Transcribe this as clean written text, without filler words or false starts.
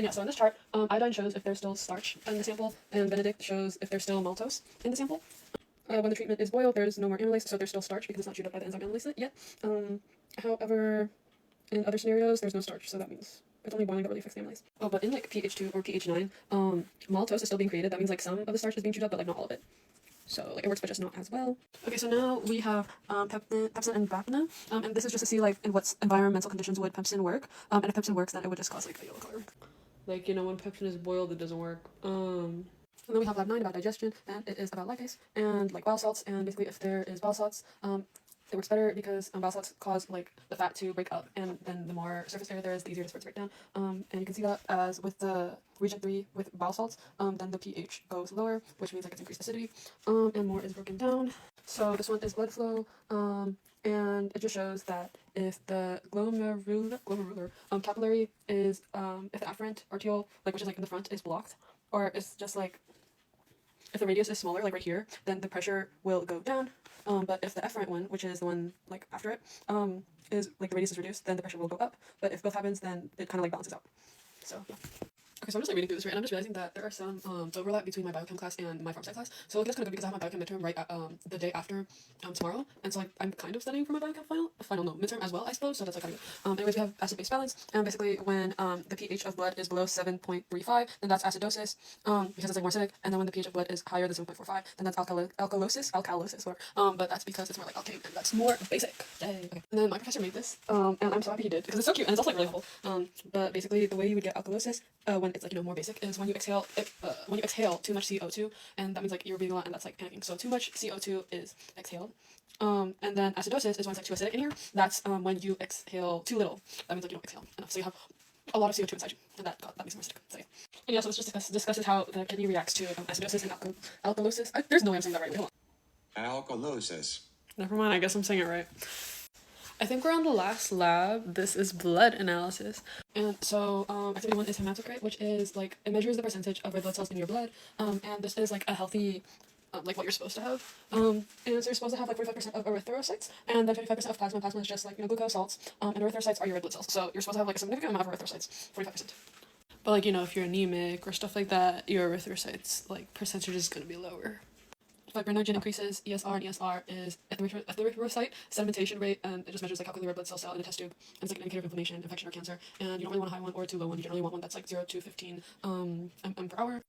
And yeah, so in this chart, iodine shows if there's still starch in the sample, and Benedict shows if there's still maltose in the sample. When the treatment is boiled, there's no more amylase, so there's still starch because it's not chewed up by the enzyme amylase yet. However, in other scenarios, there's no starch, so that means it's only boiling that really affects the amylase. Oh, but in like pH 2 or pH 9, maltose is still being created. That means like some of the starch is being chewed up, but like not all of it. So like it works, but just not as well. Okay, so now we have pepsin and vapna, and this is just to see like in what environmental conditions would pepsin work. And if pepsin works, then it would just cause like a yellow color. Like, you know, when pepsin is boiled, it doesn't work. And then we have lab 9 about digestion, and it is about lipase and like bile salts. And basically, if there is bile salts, it works better because bile salts cause like the fat to break up, and then the more surface area there is, the easier it is for it to break down. And you can see that as with the region 3 with bile salts, then the pH goes lower, which means like it's increased acidity, and more is broken down. So this one is blood flow, and it just shows that if the glomerular capillary is if the afferent arteriole, like which is like in the front, is blocked, or it's just like if the radius is smaller, like right here, then the pressure will go down. But if the efferent one, which is the one like after it, is like the radius is reduced, then the pressure will go up. But if both happens, then it kind of like balances out. So yeah. Okay, so I'm just like reading through this, right, and I'm just realizing that there are some overlap between my biochem class and my pharm sci class. So like, that's kind of good because I have my biochem midterm right the day after tomorrow, and so like I'm kind of studying for my biochem midterm as well, I suppose. So that's like kind of good. Anyways, we have acid-base balance, and basically when the pH of blood is below 7.35, then that's acidosis, because it's like more acidic, and then when the pH of blood is higher than 7.45, then that's alkalosis, or but that's because it's more like alkane, and that's more basic. Yay. Okay. And then my professor made this, and I'm so happy he did because it's so cute and it's also like really helpful. But basically the way you would get alkalosis when it's like, you know, more basic is when you exhale too much CO2, and that means like you're breathing a lot, and that's like panicking. So too much CO2 is exhaled. And then acidosis is when it's like too acidic in here. That's when you exhale too little. That means like you don't exhale enough. So you have a lot of CO2 inside you, and that makes it more acidic. So yeah. And yeah, so this just discusses how the kidney reacts to acidosis and alkalosis. There's no way I'm saying that right. Wait, hold on. Alkalosis. Never mind, I guess I'm saying it right. I think we're on the last lab. This is blood analysis. And so activity 1 is hematocrit, which is like it measures the percentage of red blood cells in your blood. And this is like a healthy like what you're supposed to have. And so you're supposed to have like 45% of erythrocytes, and then 55% of plasma. Plasma is just like, you know, glucose, salts, and erythrocytes are your red blood cells. So you're supposed to have like a significant amount of erythrocytes, 45%. But like, you know, if you're anemic or stuff like that, your erythrocytes like percentage is gonna be lower. Fibrinogen increases, ESR, and ESR is erythrocyte sedimentation rate, and it just measures like how quickly red blood cells cell in a test tube, and it's like an indicator of inflammation, infection, or cancer. And you don't really want a high one or too low one. You generally want one that's like 0 to 15 m per hour.